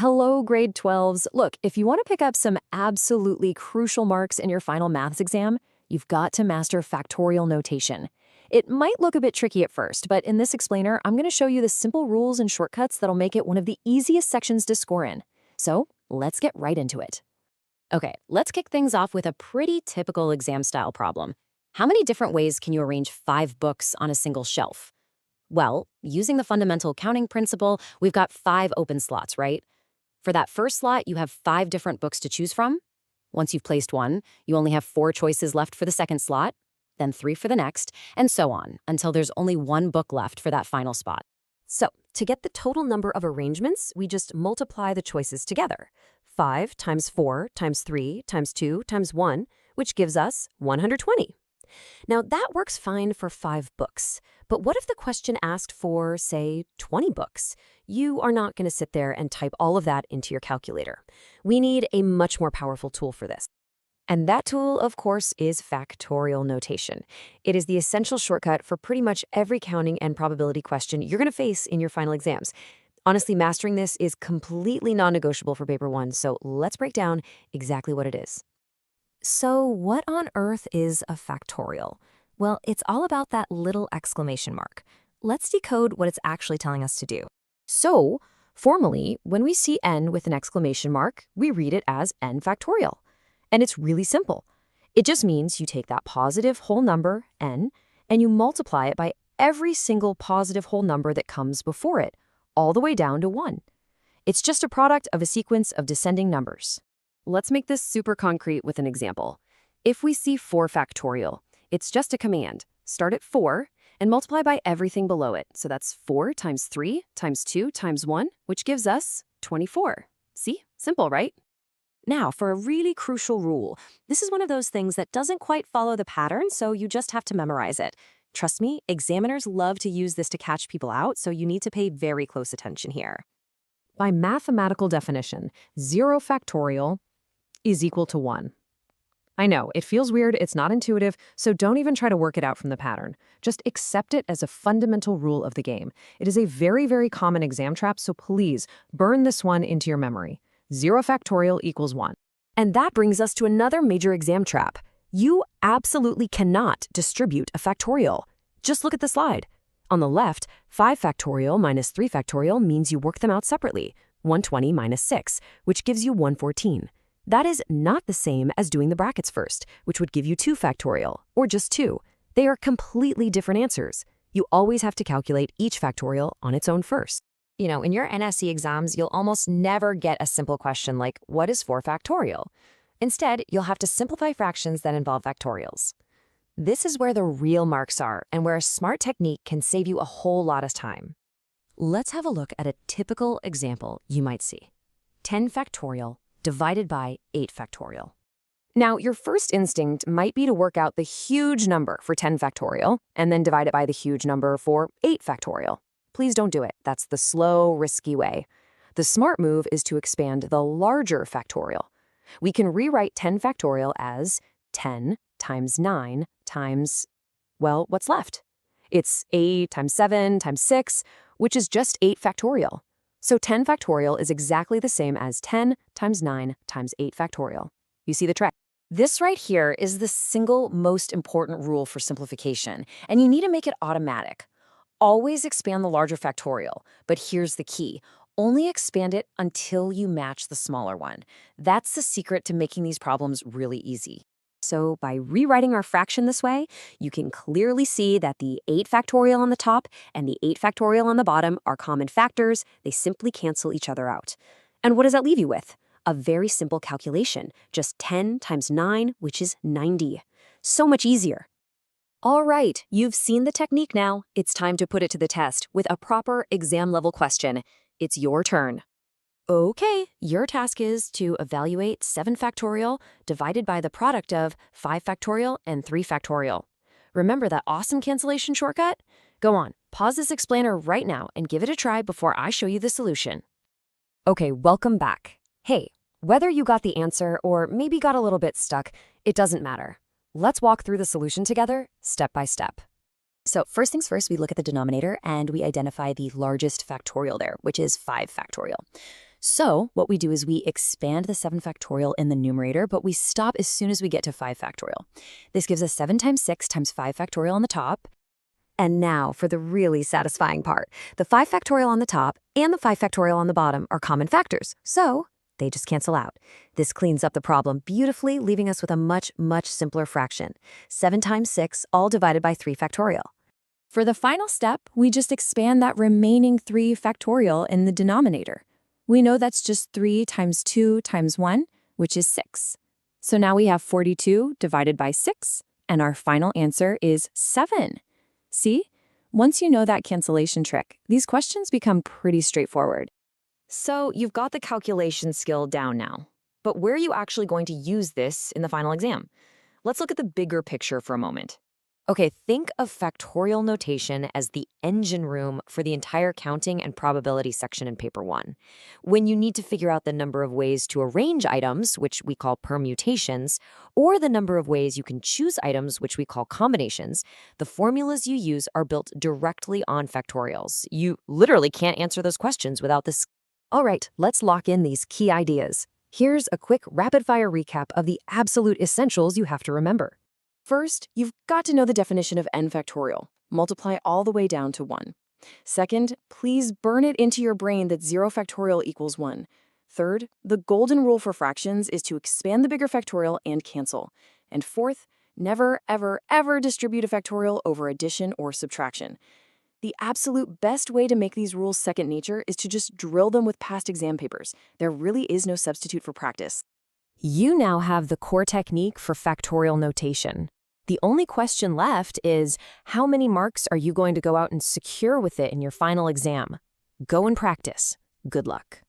Hello, grade 12s. Look, if you want to pick up some absolutely crucial marks in your final maths exam, you've got to master factorial notation. It might look a bit tricky at first, but in this explainer, I'm going to show you the simple rules and shortcuts that'll make it one of the easiest sections to score in. So let's get right into it. Okay, let's kick things off with a pretty typical exam-style problem. How many different ways can you arrange 5 books on a single shelf? Well, using the fundamental counting principle, we've got 5 open slots, right? For that first slot, you have 5 different books to choose from. Once you've placed one, you only have 4 choices left for the second slot, then 3 for the next, and so on, until there's only 1 book left for that final spot. So, to get the total number of arrangements, we just multiply the choices together. 5 times 4 times 3 times 2 times 1, which gives us 120. Now, that works fine for 5 books. But what if the question asked for, say, 20 books? You are not going to sit there and type all of that into your calculator. We need a much more powerful tool for this. And that tool, of course, is factorial notation. It is the essential shortcut for pretty much every counting and probability question you're going to face in your final exams. Honestly, mastering this is completely non-negotiable for paper 1, so let's break down exactly what it is. So what on earth is a factorial? Well, it's all about that little exclamation mark. Let's decode what it's actually telling us to do. So, formally, when we see n with an exclamation mark, we read it as n factorial. And it's really simple. It just means you take that positive whole number, n, and you multiply it by every single positive whole number that comes before it, all the way down to 1. It's just a product of a sequence of descending numbers. Let's make this super concrete with an example. If we see 4 factorial, it's just a command. Start at 4 and multiply by everything below it. So that's 4 times 3 times 2 times 1, which gives us 24. See? Simple, right? Now, for a really crucial rule. This is one of those things that doesn't quite follow the pattern, so you just have to memorize it. Trust me, examiners love to use this to catch people out, so you need to pay very close attention here. By mathematical definition, 0 factorial is equal to 1. I know, it feels weird, it's not intuitive, so don't even try to work it out from the pattern. Just accept it as a fundamental rule of the game. It is a very, very common exam trap, so please burn this one into your memory. 0 factorial equals 1. And that brings us to another major exam trap. You absolutely cannot distribute a factorial. Just look at the slide. On the left, 5 factorial minus 3 factorial means you work them out separately. 120 minus 6, which gives you 114. That is not the same as doing the brackets first, which would give you 2 factorial, or just 2. They are completely different answers. You always have to calculate each factorial on its own first. You know, in your NSE exams, you'll almost never get a simple question like, what is 4 factorial? Instead, you'll have to simplify fractions that involve factorials. This is where the real marks are, and where a smart technique can save you a whole lot of time. Let's have a look at a typical example you might see. 10 factorial divided by 8 factorial. Now, your first instinct might be to work out the huge number for 10 factorial and then divide it by the huge number for 8 factorial. Please don't do it. That's the slow, risky way. The smart move is to expand the larger factorial. We can rewrite 10 factorial as 10 times 9 times, well, what's left? It's 8 times 7 times 6, which is just 8 factorial. So 10 factorial is exactly the same as 10 times 9 times 8 factorial. You see the trick? This right here is the single most important rule for simplification, and you need to make it automatic. Always expand the larger factorial, but here's the key. Only expand it until you match the smaller one. That's the secret to making these problems really easy. So by rewriting our fraction this way, you can clearly see that the 8 factorial on the top and the 8 factorial on the bottom are common factors. They simply cancel each other out. And what does that leave you with? A very simple calculation, just 10 times 9, which is 90. So much easier. All right, you've seen the technique now. It's time to put it to the test with a proper exam-level question. It's your turn. Okay, your task is to evaluate 7 factorial divided by the product of 5 factorial and 3 factorial. Remember that awesome cancellation shortcut? Go on, pause this explainer right now and give it a try before I show you the solution. Okay, welcome back. Hey, whether you got the answer or maybe got a little bit stuck, it doesn't matter. Let's walk through the solution together, step by step. So first things first, we look at the denominator and we identify the largest factorial there, which is 5 factorial. So what we do is we expand the 7 factorial in the numerator, but we stop as soon as we get to 5 factorial. This gives us 7 times 6 times 5 factorial on the top. And now for the really satisfying part. The 5 factorial on the top and the 5 factorial on the bottom are common factors, so they just cancel out. This cleans up the problem beautifully, leaving us with a much, much simpler fraction. 7 times 6, all divided by 3 factorial. For the final step, we just expand that remaining 3 factorial in the denominator. We know that's just 3 times 2 times 1, which is 6. So now we have 42 divided by 6, and our final answer is 7. See? Once you know that cancellation trick, these questions become pretty straightforward. So you've got the calculation skill down now. But where are you actually going to use this in the final exam? Let's look at the bigger picture for a moment. Okay, think of factorial notation as the engine room for the entire counting and probability section in paper 1. When you need to figure out the number of ways to arrange items, which we call permutations, or the number of ways you can choose items, which we call combinations, the formulas you use are built directly on factorials. You literally can't answer those questions without this. All right, let's lock in these key ideas. Here's a quick rapid-fire recap of the absolute essentials you have to remember. First, you've got to know the definition of n factorial. Multiply all the way down to 1. Second, please burn it into your brain that 0 factorial equals 1. Third, the golden rule for fractions is to expand the bigger factorial and cancel. And fourth, never, ever, ever distribute a factorial over addition or subtraction. The absolute best way to make these rules second nature is to just drill them with past exam papers. There really is no substitute for practice. You now have the core technique for factorial notation. The only question left is, how many marks are you going to go out and secure with it in your final exam? Go and practice. Good luck.